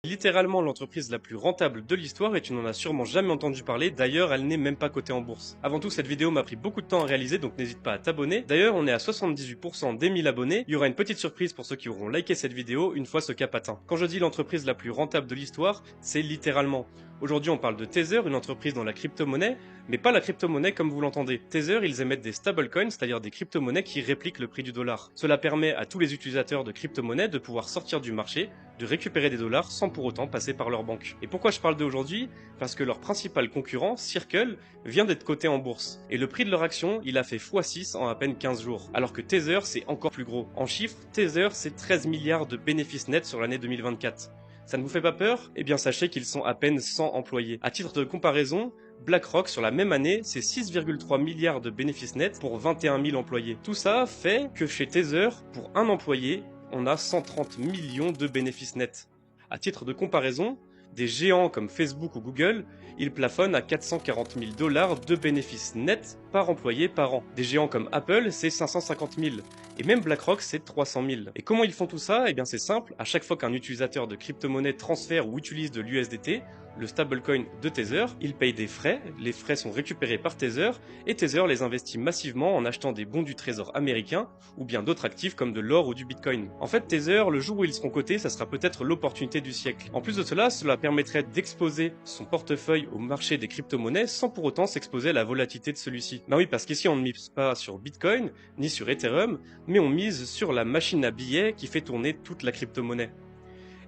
Littéralement l'entreprise la plus rentable de l'histoire et tu n'en as sûrement jamais entendu parler, d'ailleurs elle n'est même pas cotée en bourse. Avant tout, cette vidéo m'a pris beaucoup de temps à réaliser, donc n'hésite pas à t'abonner. D'ailleurs on est à 78% des 1000 abonnés, il y aura une petite surprise pour ceux qui auront liké cette vidéo une fois ce cap atteint. Quand je dis l'entreprise la plus rentable de l'histoire, c'est littéralement. Aujourd'hui on parle de Tether, une entreprise dans la crypto-monnaie, mais pas la crypto-monnaie comme vous l'entendez. Tether, ils émettent des stablecoins, c'est-à-dire des crypto-monnaies qui répliquent le prix du dollar. Cela permet à tous les utilisateurs de crypto-monnaies de pouvoir sortir du marché, de récupérer des dollars sans pour autant passer par leur banque. Et pourquoi je parle d'eux aujourd'hui? Parce que leur principal concurrent, Circle, vient d'être coté en bourse. Et le prix de leur action, il a fait x6 en à peine 15 jours. Alors que Tether, c'est encore plus gros. En chiffres, Tether, c'est 13 milliards de bénéfices nets sur l'année 2024. Ça ne vous fait pas peur? Eh bien sachez qu'ils sont à peine 100 employés. À titre de comparaison, BlackRock sur la même année, c'est 6,3 milliards de bénéfices nets pour 21 000 employés. Tout ça fait que chez Tether, pour un employé, on a 130 millions de bénéfices nets. À titre de comparaison, des géants comme Facebook ou Google, ils plafonnent à 440 000 dollars de bénéfices nets par employé par an. Des géants comme Apple, c'est 550 000. Et même BlackRock, c'est 300 000. Et comment ils font tout ça? Eh bien c'est simple, à chaque fois qu'un utilisateur de crypto-monnaie transfère ou utilise de l'USDT, le stablecoin de Tether, il paye des frais, les frais sont récupérés par Tether, et Tether les investit massivement en achetant des bons du trésor américain, ou bien d'autres actifs comme de l'or ou du bitcoin. En fait, Tether, le jour où ils seront cotés, ça sera peut-être l'opportunité du siècle. En plus de cela permettrait d'exposer son portefeuille au marché des crypto-monnaies sans pour autant s'exposer à la volatilité de celui-ci. Ben oui, parce qu'ici on ne mise pas sur Bitcoin, ni sur Ethereum, mais on mise sur la machine à billets qui fait tourner toute la crypto-monnaie.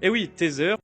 Et oui, Tether